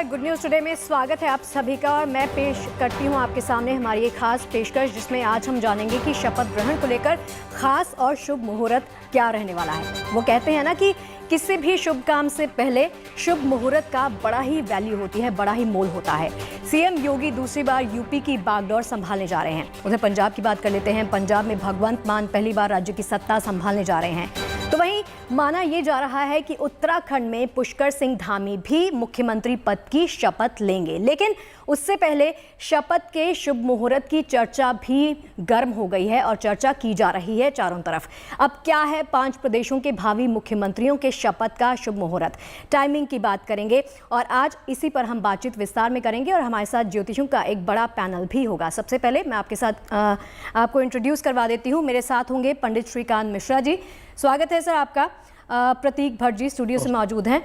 Good news today में स्वागत है आप सभी का और मैं पेश करती हूं आपके सामने हमारी एक खास पेशकश जिसमें आज हम जानेंगे कि शपथ ग्रहण को लेकर खास और शुभ मुहूर्त क्या रहने वाला है। वो कहते हैं ना कि किसी भी शुभ काम से पहले शुभ मुहूर्त का बड़ा ही वैल्यू होती है, बड़ा ही मोल होता है। सीएम योगी दूसरी बार यूपी की बागडोर संभालने जा रहे हैं। उधर पंजाब की बात कर लेते हैं। पंजाब में भगवंत मान पहली बार राज्य की सत्ता संभालने जा रहे हैं। तो वहीं माना यह जा रहा है कि उत्तराखंड में पुष्कर सिंह धामी भी मुख्यमंत्री पद की शपथ लेंगे, लेकिन उससे पहले शपथ के शुभ मुहूर्त की चर्चा भी गर्म हो गई है और चर्चा की जा रही है चारों तरफ। अब क्या है 5 प्रदेशों के भावी मुख्यमंत्रियों के शपथ का शुभ मुहूर्त, टाइमिंग की बात करेंगे और आज इसी पर हम बातचीत विस्तार में करेंगे और हमारे साथ ज्योतिषियों का एक बड़ा पैनल भी होगा। सबसे पहले मैं आपके साथ आपको इंट्रोड्यूस करवा देती हूँ। मेरे साथ होंगे पंडित श्रीकांत मिश्रा जी। स्वागत है सर आपका। प्रतीक भट्ट जी स्टूडियो से मौजूद हैं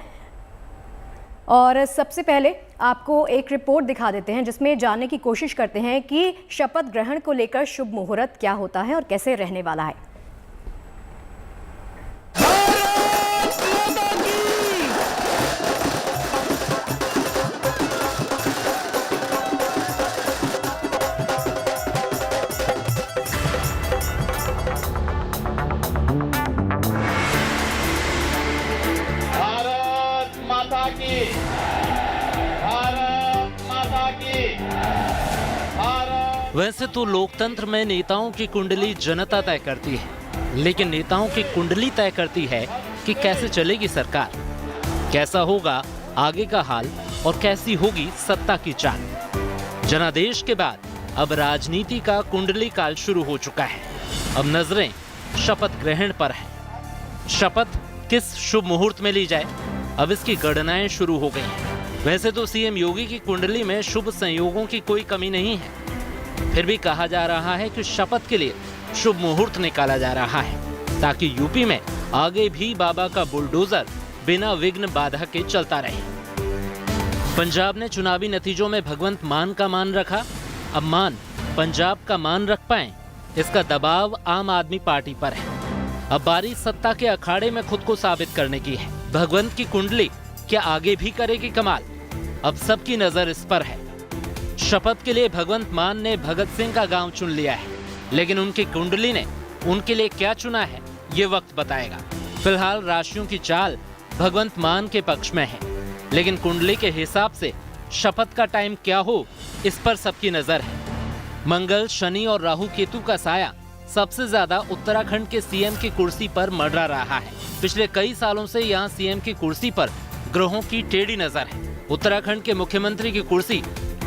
और सबसे पहले आपको एक रिपोर्ट दिखा देते हैं जिसमें जानने की कोशिश करते हैं कि शपथ ग्रहण को लेकर शुभ मुहूर्त क्या होता है और कैसे रहने वाला है। वैसे तो लोकतंत्र में नेताओं की कुंडली जनता तय करती है, लेकिन नेताओं की कुंडली तय करती है कि कैसे चलेगी सरकार, कैसा होगा आगे का हाल और कैसी होगी सत्ता की चाल। जनादेश के बाद अब राजनीति का कुंडली काल शुरू हो चुका है। अब नजरें शपथ ग्रहण पर है। शपथ किस शुभ मुहूर्त में ली जाए, अब इसकी गणनाएं शुरू हो गई हैं। वैसे तो सीएम योगी की कुंडली में शुभ संयोगों की कोई कमी नहीं है, फिर भी कहा जा रहा है कि शपथ के लिए शुभ मुहूर्त निकाला जा रहा है ताकि यूपी में आगे भी बाबा का बुलडोजर बिना विघ्न बाधा के चलता रहे। पंजाब ने चुनावी नतीजों में भगवंत मान का मान रखा। अब मान पंजाब का मान रख पाए, इसका दबाव आम आदमी पार्टी पर है। अब बारी सत्ता के अखाड़े में खुद को साबित करने की है। भगवंत की कुंडली क्या आगे भी करेगी कमाल, अब सबकी नजर इस पर है। शपथ के लिए भगवंत मान ने भगत सिंह का गांव चुन लिया है, लेकिन उनकी कुंडली ने उनके लिए क्या चुना है ये वक्त बताएगा। फिलहाल राशियों की चाल भगवंत मान के पक्ष में है, लेकिन कुंडली के हिसाब से शपथ का टाइम क्या हो इस पर सबकी नजर है। मंगल, शनि और राहु केतु का साया सबसे ज्यादा उत्तराखंड के सीएम की कुर्सी पर मंडरा रहा है। पिछले कई सालों से यहाँ सीएम की कुर्सी पर ग्रहों की टेढ़ी नजर है। उत्तराखंड के मुख्यमंत्री की कुर्सी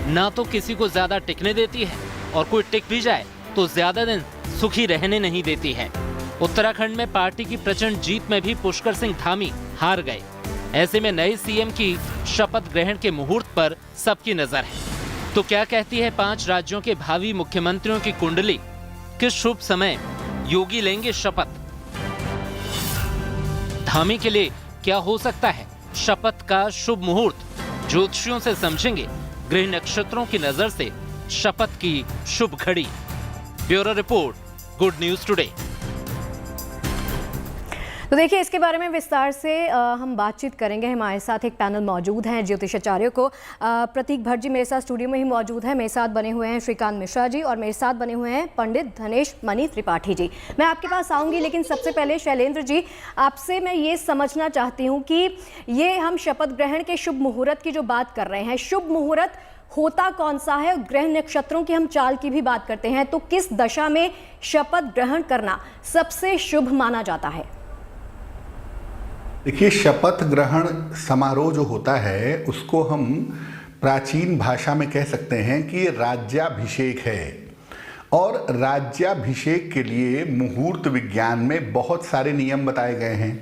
ना तो किसी को ज्यादा टिकने देती है और कोई टिक भी जाए तो ज्यादा दिन सुखी रहने नहीं देती है। उत्तराखंड में पार्टी की प्रचंड जीत में भी पुष्कर सिंह धामी हार गए। ऐसे में नए सीएम की शपथ ग्रहण के मुहूर्त पर सबकी नजर है। तो क्या कहती है 5 राज्यों के भावी मुख्यमंत्रियों की कुंडली, किस शुभ समय योगी लेंगे शपथ, धामी के लिए क्या हो सकता है शपथ का शुभ मुहूर्त, ज्योतिषियों से समझेंगे ग्रह नक्षत्रों की नजर से शपथ की शुभ घड़ी। Bureau report, good news today. तो देखिए इसके बारे में विस्तार से हम बातचीत करेंगे। हमारे साथ एक पैनल मौजूद हैं ज्योतिषाचार्यों को। प्रतीक भट्ट जी मेरे साथ स्टूडियो में ही मौजूद हैं। मेरे साथ बने हुए हैं श्रीकांत मिश्रा जी और मेरे साथ बने हुए हैं पंडित धनेश मणि त्रिपाठी जी। मैं आपके पास आऊँगी, लेकिन सबसे पहले शैलेंद्र जी आपसे मैं ये समझना चाहती हूँ कि ये हम शपथ ग्रहण के शुभ मुहूर्त की जो बात कर रहे हैं, शुभ मुहूर्त होता कौन सा है? ग्रह नक्षत्रों की हम चाल की भी बात करते हैं, तो किस दशा में शपथ ग्रहण करना सबसे शुभ माना जाता है? देखिए, शपथ ग्रहण समारोह जो होता है उसको हम प्राचीन भाषा में कह सकते हैं कि राज्याभिषेक है। और राज्याभिषेक के लिए मुहूर्त विज्ञान में बहुत सारे नियम बताए गए हैं।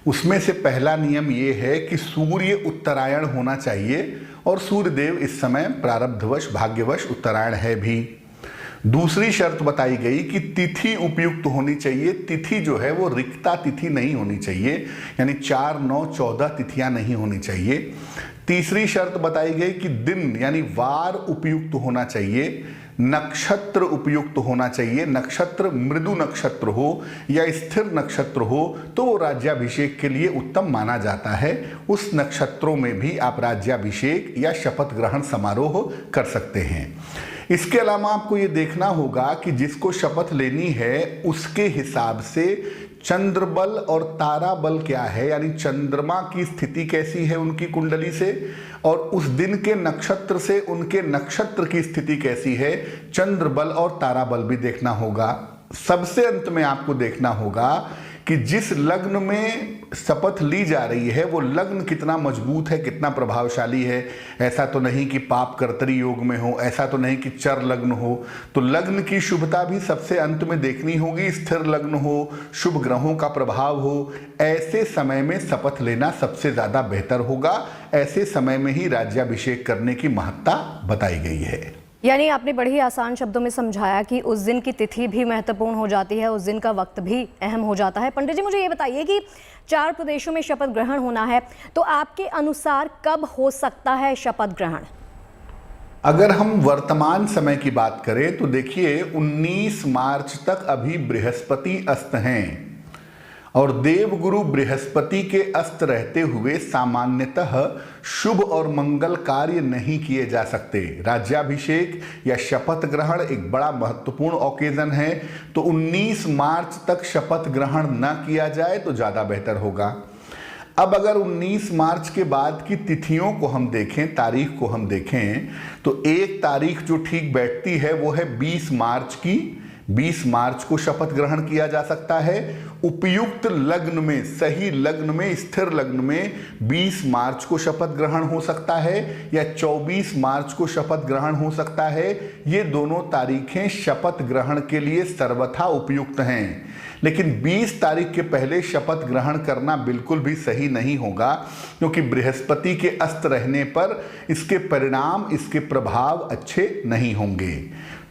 उसमें से पहला नियम ये है कि सूर्य उत्तरायण होना चाहिए और सूर्यदेव इस समय प्रारब्धवश भाग्यवश उत्तरायण है भी। दूसरी शर्त बताई गई कि तिथि उपयुक्त होनी चाहिए। तिथि जो है वो रिक्ता तिथि नहीं होनी चाहिए, यानी 4, 9, 14 तिथियां नहीं होनी चाहिए। तीसरी शर्त बताई गई कि दिन यानी वार उपयुक्त होना चाहिए। नक्षत्र उपयुक्त होना चाहिए। नक्षत्र मृदु नक्षत्र हो या स्थिर नक्षत्र हो तो वो राज्याभिषेक के लिए उत्तम माना जाता है। उस नक्षत्रों में भी आप राज्याभिषेक या शपथ ग्रहण समारोह कर सकते हैं। इसके अलावा आपको ये देखना होगा कि जिसको शपथ लेनी है उसके हिसाब से चंद्र बल और तारा बल क्या है, यानी चंद्रमा की स्थिति कैसी है उनकी कुंडली से, और उस दिन के नक्षत्र से उनके नक्षत्र की स्थिति कैसी है, चंद्र बल और तारा बल भी देखना होगा। सबसे अंत में आपको देखना होगा कि जिस लग्न में शपथ ली जा रही है वो लग्न कितना मजबूत है, कितना प्रभावशाली है। ऐसा तो नहीं कि पाप कर्तरी योग में हो, ऐसा तो नहीं कि चर लग्न हो। तो लग्न की शुभता भी सबसे अंत में देखनी होगी। स्थिर लग्न हो, शुभ ग्रहों का प्रभाव हो, ऐसे समय में शपथ लेना सबसे ज़्यादा बेहतर होगा। ऐसे समय में ही राज्याभिषेक करने की महत्ता बताई गई है। यानी आपने बड़े ही आसान शब्दों में समझाया कि उस दिन की तिथि भी महत्वपूर्ण हो जाती है, उस दिन का वक्त भी अहम हो जाता है। पंडित जी, मुझे ये बताइए कि 4 प्रदेशों में शपथ ग्रहण होना है, तो आपके अनुसार कब हो सकता है शपथ ग्रहण? अगर हम वर्तमान समय की बात करें तो देखिए 19 मार्च तक अभी बृहस्पति अस्त हैं और देवगुरु बृहस्पति के अस्त रहते हुए सामान्यतः शुभ और मंगल कार्य नहीं किए जा सकते। राज्याभिषेक या शपथ ग्रहण एक बड़ा महत्वपूर्ण ओकेजन है, तो 19 मार्च तक शपथ ग्रहण न किया जाए तो ज़्यादा बेहतर होगा। अब अगर 19 मार्च के बाद की तिथियों को हम देखें, तारीख को हम देखें, तो एक तारीख जो ठीक बैठती है वो है 20 मार्च की। 20 मार्च को शपथ ग्रहण किया जा सकता है। उपयुक्त लग्न में, सही लग्न में, स्थिर लग्न में 20 मार्च को शपथ ग्रहण हो सकता है या 24 मार्च को शपथ ग्रहण हो सकता है। ये दोनों तारीखें शपथ ग्रहण के लिए सर्वथा उपयुक्त हैं। लेकिन 20 तारीख के पहले शपथ ग्रहण करना बिल्कुल भी सही नहीं होगा, क्योंकि बृहस्पति के अस्त रहने पर इसके परिणाम, इसके प्रभाव अच्छे नहीं होंगे।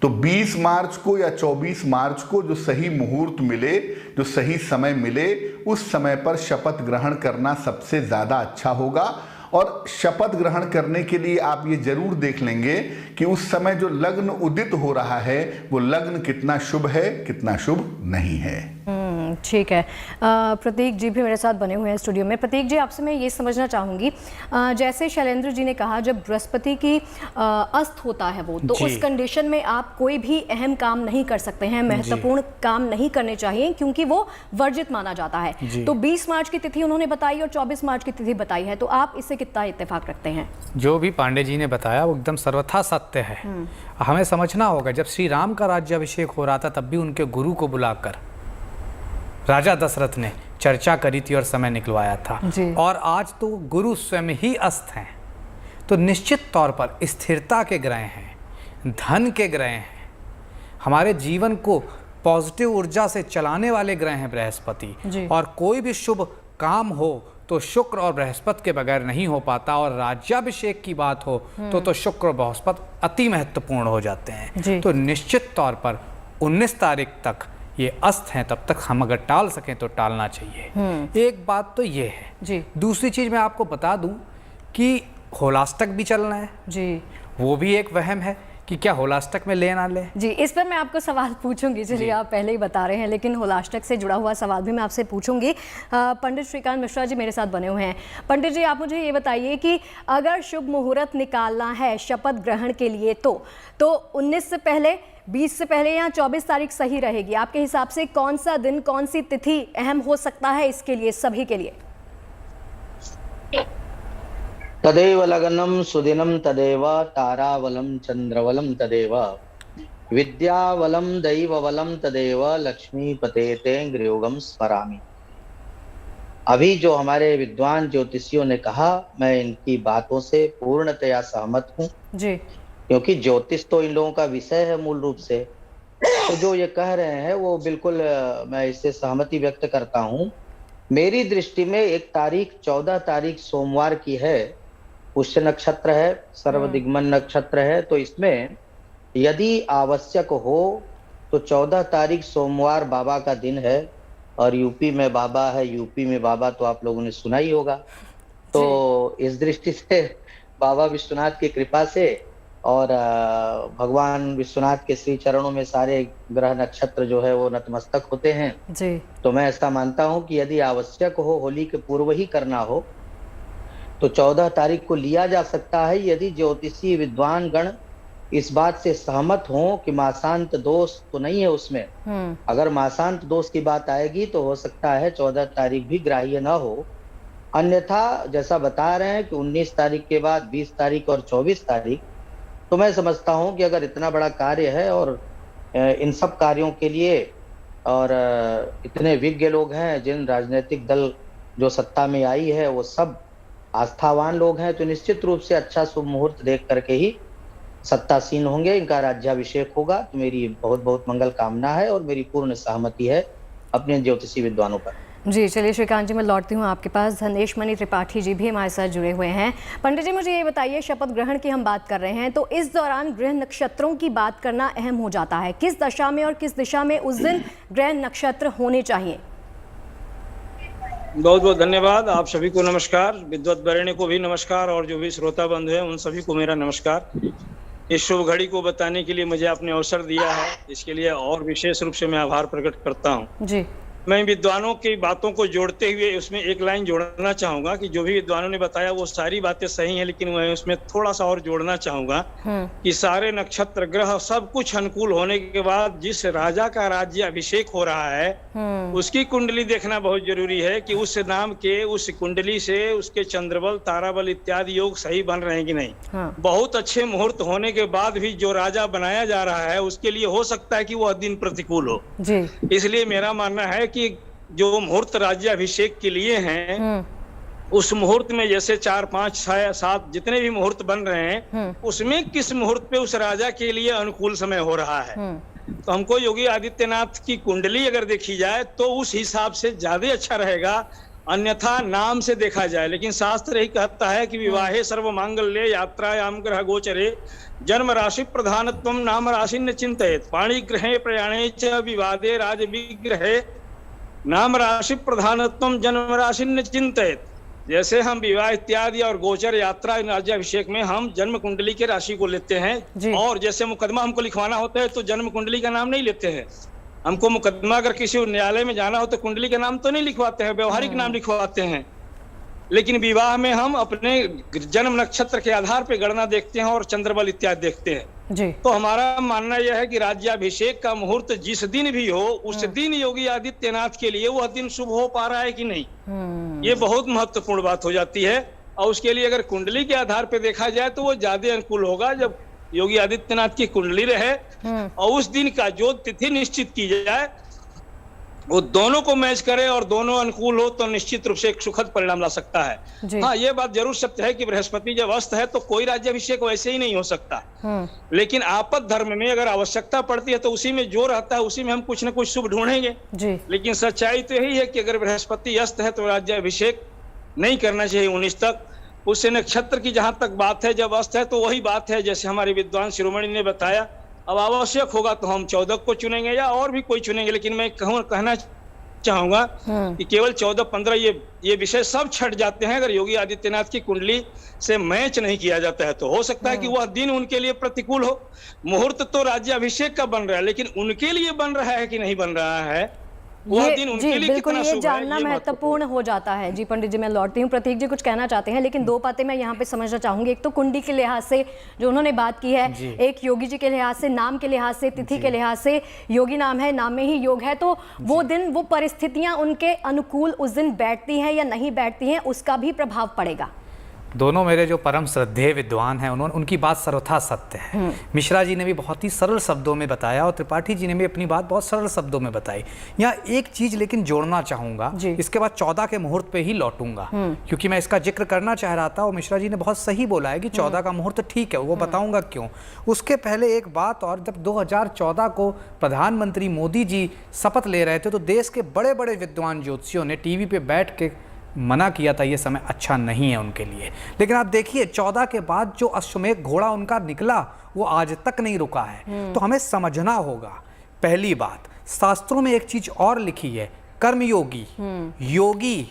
तो 20 मार्च को या 24 मार्च को जो सही मुहूर्त मिले, जो सही समय मिले, उस समय पर शपथ ग्रहण करना सबसे ज़्यादा अच्छा होगा। और शपथ ग्रहण करने के लिए आप ये जरूर देख लेंगे कि उस समय जो लग्न उदित हो रहा है वो लग्न कितना शुभ है, कितना शुभ नहीं है। ठीक है। प्रतीक जी भी मेरे साथ बने हुए हैं स्टूडियो में। प्रतीक जी, आपसे मैं ये समझना चाहूँगी, जैसे शैलेंद्र जी ने कहा जब बृहस्पति की अस्त होता है वो, तो उस कंडीशन में आप कोई भी अहम काम नहीं कर सकते हैं, महत्वपूर्ण काम नहीं करने चाहिए, क्योंकि वो वर्जित माना जाता है। तो 20 मार्च की तिथि उन्होंने बताई और 24 मार्च की तिथि बताई है, तो आप इससे कितना इत्तेफाक रखते हैं? जो भी पांडे जी ने बताया वो एकदम सर्वथा सत्य है। हमें समझना होगा, जब श्री राम का राज्याभिषेक हो रहा था तब भी उनके गुरु को बुलाकर राजा दशरथ ने चर्चा करी थी और समय निकलवाया था। और आज तो गुरु स्वयं ही अस्त हैं, तो निश्चित तौर पर स्थिरता के ग्रह हैं, धन के ग्रह हैं, हमारे जीवन को पॉजिटिव ऊर्जा से चलाने वाले ग्रह हैं बृहस्पति। और कोई भी शुभ काम हो तो शुक्र और बृहस्पति के बगैर नहीं हो पाता, और राज्याभिषेक की बात हो तो शुक्र और बृहस्पति अति महत्वपूर्ण हो जाते हैं। तो निश्चित तौर पर 19 तारीख तक ये अस्त हैं, तब तक हम अगर टाल सकें तो टालना चाहिए। एक बात तो ये है जी। दूसरी चीज मैं आपको बता दूं कि होलाष्टक भी चलना है जी, वो भी एक वहम है कि क्या होलाष्टक में ले ना ले। जी, इस पर मैं आपको सवाल पूछूंगी, चलिए आप पहले ही बता रहे हैं, लेकिन होलाष्टक से जुड़ा हुआ सवाल भी मैं आपसे पूछूंगी। पंडित श्रीकांत मिश्रा जी मेरे साथ बने हुए हैं। पंडित जी, आप मुझे ये बताइए कि अगर शुभ मुहूर्त निकालना है शपथ ग्रहण के लिए तो 19 से पहले, 20 से पहले या 24 तारीख सही रहेगी? आपके हिसाब से कौन सा दिन, कौन सी तिथि अहम हो सकता है इसके लिए, सभी के लिए? तदेव लग्नं सुदिनं तदेव तारावलं चंद्रवलं तदेव विद्यावलं दैववलं तदेव लक्ष्मीपते तेंग्रयोगम स्मरामि। अभी जो हमारे विद्वान ज्योतिषियों ने कहा, मैं इनकी बातों से पूर्णतया सहमत हूँ जी, क्योंकि ज्योतिष तो इन लोगों का विषय है मूल रूप से। तो जो ये कह रहे हैं वो बिल्कुल मैं इससे सहमति व्यक्त करता हूँ। मेरी दृष्टि में एक तारीख 14 तारीख सोमवार की है, पुष्य नक्षत्र है, सर्वदिग्मन नक्षत्र है। तो इसमें यदि आवश्यक हो तो 14 तारीख सोमवार बाबा का दिन है, और यूपी में बाबा है। यूपी में बाबा तो आप लोगों ने सुना ही होगा। तो इस दृष्टि से बाबा विश्वनाथ की कृपा से और भगवान विश्वनाथ के श्री चरणों में सारे ग्रह नक्षत्र जो है वो नतमस्तक होते हैं। जी। तो मैं ऐसा मानता हूं कि यदि आवश्यक हो होली के पूर्व ही करना हो तो 14 तारीख को लिया जा सकता है, यदि ज्योतिषी विद्वान गण इस बात से सहमत हों कि मासांत दोष तो नहीं है उसमें। अगर मासांत दोष की बात आएगी तो हो सकता है 14 तारीख भी ग्राह्य न हो। अन्यथा जैसा बता रहे हैं कि 19 तारीख के बाद 20 तारीख और 24 तारीख, तो मैं समझता हूं कि अगर इतना बड़ा कार्य है और इन सब कार्यों के लिए और इतने विज्ञ लोग हैं, जिन राजनीतिक दल जो सत्ता में आई है वो सब आस्थावान लोग हैं, तो निश्चित रूप से अच्छा शुभ मुहूर्त देख करके ही सत्तासीन होंगे, इनका राज्याभिषेक होगा। तो मेरी बहुत बहुत मंगल कामना है और मेरी पूर्ण सहमति है अपने ज्योतिषी विद्वानों पर। जी चलिए श्रीकांत जी, मैं लौटती हूँ आपके पास। धनेश मणि त्रिपाठी जी भी हमारे साथ जुड़े हुए हैं। पंडित जी मुझे ये बताइए, शपथ ग्रहण की हम बात कर रहे हैं तो इस दौरान ग्रह नक्षत्रों की बात करना अहम हो जाता है। किस दशा में और किस दिशा में उस दिन ग्रह नक्षत्र होने चाहिए? बहुत बहुत धन्यवाद। आप सभी को नमस्कार, विद्वत वरेण्य को भी नमस्कार और जो भी श्रोता बंधु हैं उन सभी को मेरा नमस्कार। इस शुभ घड़ी को बताने के लिए मुझे आपने अवसर दिया है, इसके लिए और विशेष रूप से मैं आभार प्रकट करता हूँ। जी। मैं विद्वानों की बातों को जोड़ते हुए उसमें एक लाइन जोड़ना चाहूंगा कि जो भी विद्वानों ने बताया वो सारी बातें सही हैं, लेकिन मैं उसमें थोड़ा सा और जोड़ना चाहूंगा कि सारे नक्षत्र ग्रह सब कुछ अनुकूल होने के बाद जिस राजा का राज्य अभिषेक हो रहा है उसकी कुंडली देखना बहुत जरूरी है कि उस नाम के उस कुंडली से उसके चंद्रबल, ताराबल इत्यादि योग सही बन रहे हैं कि नहीं। बहुत अच्छे मुहूर्त होने के बाद भी जो राजा बनाया जा रहा है उसके लिए हो सकता है कि वह दिन प्रतिकूल हो। इसलिए मेरा मानना है कि जो मुहूर्त राज्याभिषेक के लिए हैं उस मुहूर्त में जैसे 4, 5, 6, 7 जितने भी मुहूर्त बन रहे हैं उसमें किस मुहूर्त पे उस राजा के लिए अनुकूल समय हो रहा है। तो हमको योगी आदित्यनाथ की कुंडली अगर देखी जाए तो उस हिसाब से ज्यादा अच्छा रहेगा, अन्यथा नाम से देखा जाए। लेकिन शास्त्र यही कहता है कि विवाहे सर्व मांगल्ये यात्रायाम ग्रह गोचरे जन्म राशि प्रधानत्वम नाम राशि न चिंतयेत पाणी ग्रहे प्रयाणे च विवादे राज विग्रहे नाम राशि प्रधानत्वम जन्म राशि न चिंतित। जैसे हम विवाह इत्यादि और गोचर यात्रा राज्याभिषेक में हम जन्म कुंडली के राशि को लेते हैं, और जैसे मुकदमा हमको लिखवाना होता है तो जन्म कुंडली का नाम नहीं लेते हैं। हमको मुकदमा अगर किसी न्यायालय में जाना हो तो कुंडली का नाम तो नहीं लिखवाते हैं, व्यवहारिक नाम लिखवाते हैं। लेकिन विवाह में हम अपने जन्म नक्षत्र के आधार पर गणना देखते हैं और चंद्रबल इत्यादि देखते हैं। जी। तो हमारा मानना यह है कि राज्याभिषेक का मुहूर्त जिस दिन भी हो उस दिन योगी आदित्यनाथ के लिए वह दिन शुभ हो पा रहा है कि नहीं, ये बहुत महत्वपूर्ण बात हो जाती है। और उसके लिए अगर कुंडली के आधार पर देखा जाए तो वो ज्यादा अनुकूल होगा जब योगी आदित्यनाथ की कुंडली रहे और उस दिन का जो तिथि निश्चित की जाए वो दोनों को मैच करे और दोनों अनुकूल हो तो निश्चित रूप से एक सुखद परिणाम ला सकता है। हाँ, ये बात जरूर सत्य है कि बृहस्पति जब अस्त है तो कोई राज्याभिषेक वैसे ही नहीं हो सकता। लेकिन आपद धर्म में अगर आवश्यकता पड़ती है तो उसी में जो रहता है उसी में हम कुछ न कुछ शुभ ढूंढेंगे। लेकिन सच्चाई तो यही है कि अगर बृहस्पति अस्त है तो राज्याभिषेक नहीं करना चाहिए 19 तक। उससे नक्षत्र की जहां तक बात है, जब अस्त है तो वही बात है जैसे हमारे विद्वान शिरोमणि ने बताया। अब आवश्यक होगा तो हम 14 को चुनेंगे या और भी कोई चुनेंगे, लेकिन मैं कहना चाहूंगा कि केवल 14, 15 ये विषय सब छट जाते हैं अगर योगी आदित्यनाथ की कुंडली से मैच नहीं किया जाता है। तो हो सकता है कि वह दिन उनके लिए प्रतिकूल हो। मुहूर्त तो राज्याभिषेक का बन रहा है, लेकिन उनके लिए बन रहा है कि नहीं बन रहा है वह दिन उनके लिए बिल्कुल ये जानना महत्वपूर्ण हो जाता है। जी पंडित जी, मैं लौटती हूँ। प्रतीक जी कुछ कहना चाहते हैं, लेकिन दो बातें मैं यहाँ पे समझना चाहूंगी। एक तो कुंडली के लिहाज से जो उन्होंने बात की है, एक योगी जी के लिहाज से, नाम के लिहाज से, तिथि के लिहाज से। योगी नाम है, नाम में ही योग है, तो वो दिन, वो परिस्थितियां उनके अनुकूल उस दिन बैठती हैं या नहीं बैठती हैं, उसका भी प्रभाव पड़ेगा। दोनों मेरे जो परम श्रद्धेय विद्वान हैं उनकी बात सर्वथा सत्य है। मिश्रा जी ने भी बहुत ही सरल शब्दों में बताया और त्रिपाठी जी ने भी अपनी बात बहुत सरल शब्दों में बताई। यहाँ एक चीज लेकिन जोड़ना चाहूँगा, इसके बाद 14 के मुहूर्त पे ही लौटूंगा क्योंकि मैं इसका जिक्र करना चाह रहा था और मिश्रा जी ने बहुत सही बोला है कि 14 का मुहूर्त ठीक है, वो बताऊंगा क्यों। उसके पहले एक बात और, जब 2014 को प्रधानमंत्री मोदी जी शपथ ले रहे थे तो देश के बड़े बड़े विद्वान ज्योतिषियों ने टीवी पे बैठ के मना किया था ये समय अच्छा नहीं है उनके लिए। लेकिन आप देखिए 14 के बाद जो अश्वमेध घोड़ा उनका निकला वो आज तक नहीं रुका है। तो हमें समझना होगा, पहली बात, शास्त्रों में एक चीज और लिखी है, कर्मयोगी, योगी,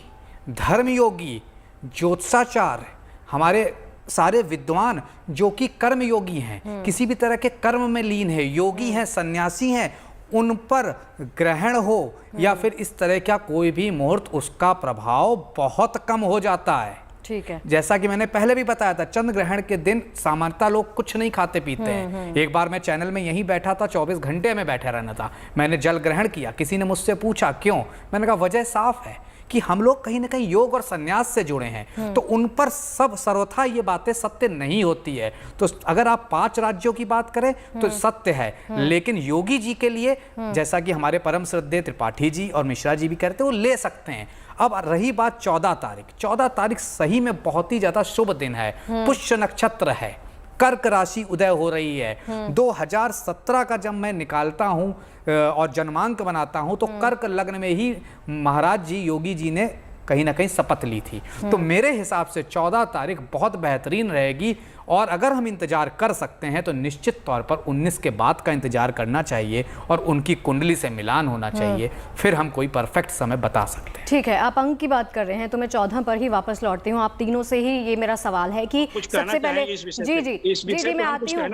धर्मयोगी, ज्योतिषाचार्य, हमारे सारे विद्वान जो कि कर्म योगी हैं, किसी भी तरह के कर्म में लीन है, योगी हैं, सन्यासी हैं, उन पर ग्रहण हो या फिर इस तरह का कोई भी मुहूर्त, उसका प्रभाव बहुत कम हो जाता है। ठीक है। जैसा कि मैंने पहले भी बताया था, चंद्र ग्रहण के दिन सामान्यतः लोग कुछ नहीं खाते पीते हैं। एक बार मैं चैनल में यहीं बैठा था, 24 घंटे में बैठे रहना था, मैंने जल ग्रहण किया। किसी ने मुझसे पूछा क्यों, मैंने कहा वजह साफ है कि हम लोग कहीं ना कहीं योग और संन्यास से जुड़े हैं, तो उन पर सब सर्वथा ये बातें सत्य नहीं होती है। तो अगर आप 5 राज्यों की बात करें तो सत्य है, लेकिन योगी जी के लिए, जैसा कि हमारे परम श्रद्धेय त्रिपाठी जी और मिश्रा जी भी कहते हैं, वो ले सकते हैं। अब रही बात 14 तारीख, 14 तारीख सही में बहुत ही ज्यादा शुभ दिन है, पुष्य नक्षत्र है, कर्क राशि उदय हो रही है। 2017 का जब मैं निकालता हूं और जन्मांक बनाता हूं तो कर्क लग्न में ही महाराज जी योगी जी ने कहीं ना कहीं शपथ ली थी। तो मेरे हिसाब से 14 तारीख बहुत बेहतरीन रहेगी, और अगर हम इंतजार कर सकते हैं तो निश्चित तौर पर 19 के बाद का इंतजार करना चाहिए और उनकी कुंडली से मिलान होना चाहिए, फिर हम कोई परफेक्ट समय बता सकते हैं। ठीक है, आप अंक की बात कर रहे हैं तो मैं 14 पर ही वापस लौटती हूँ। आप तीनों से ही ये मेरा सवाल है कि सबसे पहले जी मैं आती हूँ,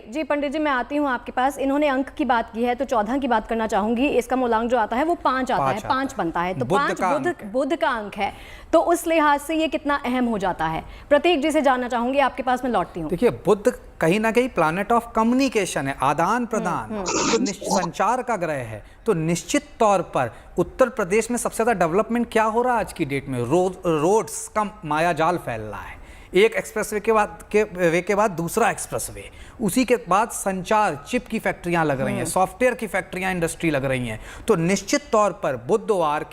जी पंडित जी मैं आती हूँ आपके पास। इन्होंने अंक की बात की है तो 14 की बात करना चाहूंगी। इसका मूलांक जो आता है वो 5 आता है, 5 बनता है, तो 5 बुध का अंक है, तो उस लिहाज से ये कितना अहम हो जाता है। प्रतीक जी से जानना चाहूंगी, आपके पास मैं लौटती हूँ। देखिए, बुध कहीं ना कहीं प्लैनेट ऑफ कम्युनिकेशन है, आदान प्रदान, तो संचार का ग्रह है। तो निश्चित तौर पर उत्तर प्रदेश में सबसे ज्यादा डेवलपमेंट क्या हो रहा है आज की डेट में, रोड्स का मायाजाल फैल रहा है। एक एक्सप्रेसवे के बाद दूसरा एक्सप्रेसवे, उसी के बाद संचार, चिप की फैक्ट्रियां लग रही हैं, सॉफ्टवेयर की फैक्ट्रियां, इंडस्ट्री लग रही हैं। तो निश्चित तौर पर बुधवार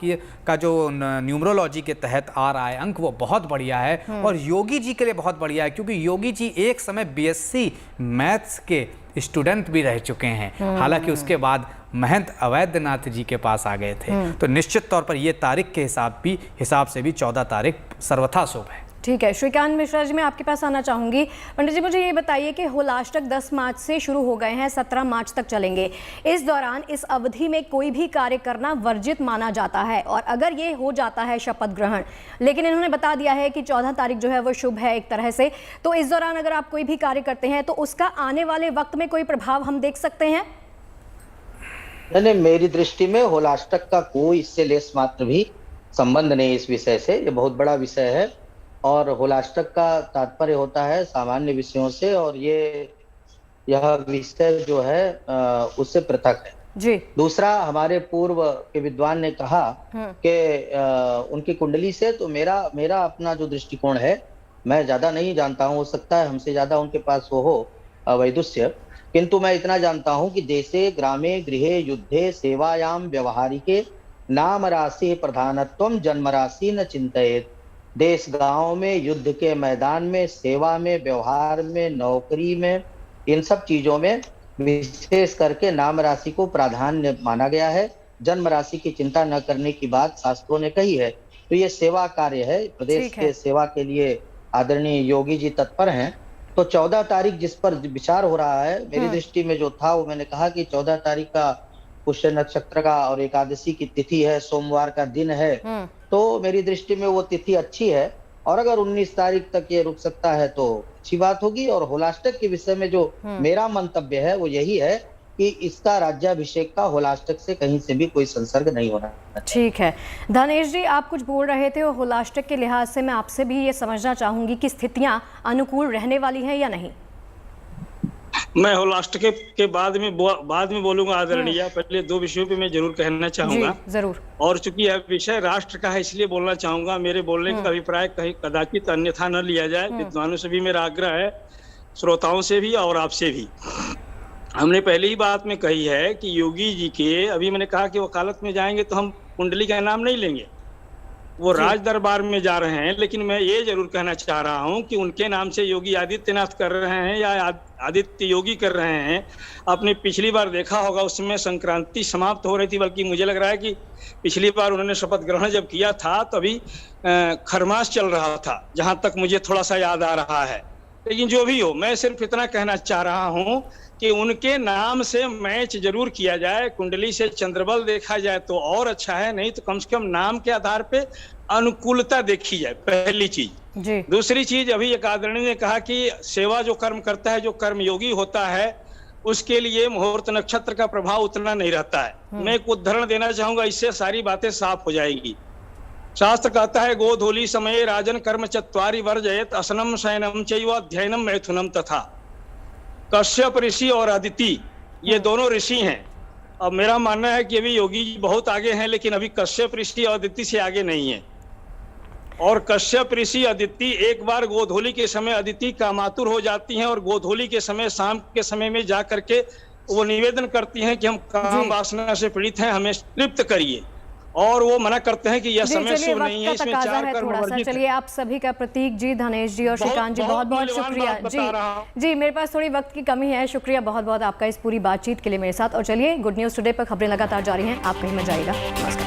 का जो न्यूमरोलॉजी के तहत आ रहा है अंक, वो बहुत बढ़िया है और योगी जी के लिए बहुत बढ़िया है, क्योंकि योगी जी एक समय बीएससी मैथ्स के स्टूडेंट भी रह चुके हैं। हालांकि उसके बाद महंत अवैधनाथ जी के पास आ गए थे। तो निश्चित तौर पर ये तारीख के हिसाब से भी 14 तारीख सर्वथा शुभ है। ठीक है, श्रीकांत मिश्रा जी मैं आपके पास आना चाहूंगी। पंडित जी मुझे ये बताइए कि होलाष्टक 10 मार्च से शुरू हो गए हैं, 17 मार्च तक चलेंगे। इस दौरान इस अवधि में कोई भी कार्य करना वर्जित माना जाता है, और अगर ये हो जाता है शपथ ग्रहण, लेकिन इन्होंने बता दिया है कि 14 तारीख जो है वो शुभ है एक तरह से, तो इस दौरान अगर आप कोई भी कार्य करते हैं तो उसका आने वाले वक्त में कोई प्रभाव हम देख सकते हैं? नहीं, मेरी दृष्टि में होलाष्टक का कोई इससे लेस मात्र भी संबंध नहीं इस विषय से। ये बहुत बड़ा विषय है और होलाष्टक का तात्पर्य होता है सामान्य विषयों से, और यह विषय जो है उससे पृथक है जी। दूसरा, हमारे पूर्व के विद्वान ने कहा कि उनकी कुंडली से, तो मेरा अपना जो दृष्टिकोण है, मैं ज्यादा नहीं जानता हूँ, हो सकता है हमसे ज्यादा उनके पास वो हो वैदुष्य, किंतु मैं इतना जानता हूँ कि देशे ग्रामे गृहे युद्धे सेवायाम व्यवहारिके नाम राशि प्रधानत्वम जन्म राशि न चिंतयेत। देश गांव में, युद्ध के मैदान में, सेवा में, व्यवहार में, नौकरी में, इन सब चीजों में विशेष करके नाम राशि को प्राधान्य माना गया है। जन्म राशि की चिंता न करने की बात शास्त्रों ने कही है। तो ये सेवा कार्य है, प्रदेश के सेवा के लिए आदरणीय योगी जी तत्पर हैं। तो 14 तारीख जिस पर विचार हो रहा है, मेरी दृष्टि में जो था वो मैंने कहा कि 14 तारीख का पुष्य नक्षत्र का और एकादशी की तिथि है, सोमवार का दिन है, तो मेरी दृष्टि में वो तिथि अच्छी है। और अगर 19 तारीख तक ये रुक सकता है तो अच्छी बात होगी। और होलाष्टक के विषय में जो मेरा मंतव्य है वो यही है कि इसका राज्याभिषेक का होलाष्टक से कहीं से भी कोई संसर्ग नहीं होना। ठीक है, धनेश जी आप कुछ बोल रहे थे और होलाष्टक के लिहाज से मैं आपसे भी ये समझना चाहूंगी कि स्थितियां अनुकूल रहने वाली हैं या नहीं। मैं होलाष्टक के बाद में बोलूंगा आदरणीय। पहले 2 विषयों पे मैं जरूर कहना चाहूंगा। जरूर। और चूंकि यह विषय राष्ट्र का है इसलिए बोलना चाहूंगा। मेरे बोलने का अभिप्राय कहीं कदाचित अन्यथा न लिया जाए। विद्वानों से भी मेरा आग्रह है, श्रोताओं से भी और आपसे भी। हमने पहले ही बात में कही है कि योगी जी के, अभी मैंने कहा कि वकालत में जाएंगे तो हम कुंडली का नाम नहीं लेंगे, वो राज दरबार में जा रहे हैं। लेकिन मैं ये जरूर कहना चाह रहा हूं कि उनके नाम से योगी आदित्यनाथ कर रहे हैं या आदित्य योगी कर रहे हैं। आपने पिछली बार देखा होगा उसमें संक्रांति समाप्त हो रही थी, बल्कि मुझे लग रहा है कि पिछली बार उन्होंने शपथ ग्रहण जब किया था तभी खरमास चल रहा था, जहां तक मुझे थोड़ा सा याद आ रहा है। लेकिन जो भी हो, मैं सिर्फ इतना कहना चाह रहा हूं कि उनके नाम से मैच जरूर किया जाए, कुंडली से चंद्रबल देखा जाए तो और अच्छा है, नहीं तो कम से कम नाम के आधार पे अनुकूलता देखी जाए, पहली चीज। जी। दूसरी चीज, अभी एक आदरणीय ने कहा कि सेवा जो कर्म करता है, जो कर्मयोगी होता है, उसके लिए मुहूर्त नक्षत्र का प्रभाव उतना नहीं रहता है। मैं एक उदाहरण देना चाहूंगा, इससे सारी बातें साफ हो जाएगी। शास्त्र कहता है गोधूली समय राजन कर्म चत्वारि वर्जयेत असनम शयनम चैव अध्ययनम मैथुनम तथा। कश्यप ऋषि और अदिति ये दोनों ऋषि हैं। अब मेरा मानना है कि अभी योगी जी बहुत आगे हैं, लेकिन अभी कश्यप ऋषि और अदिति से आगे नहीं है। और कश्यप ऋषि अदिति एक बार गोधूली के समय अदिति कामातुर हो जाती हैं और गोधूली के समय, शाम के समय में जा करके वो निवेदन करती हैं कि हम काम वासना से पीड़ित हैं, हमें तृप्त करिए। और वो मना करते हैं कि यह समय शुभ नहीं है, इसमें 4 कर्म वर्जित है। चलिए, आप सभी का प्रतीक जी, धनेश जी और श्रीकांत जी, बहुत बहुत शुक्रिया जी। मेरे पास थोड़ी वक्त की कमी है, शुक्रिया बहुत बहुत आपका इस पूरी बातचीत के लिए मेरे साथ। और चलिए, गुड न्यूज़ टुडे पर खबरें लगातार जारी हैं, आप कहीं मत जाइएगा। नमस्कार।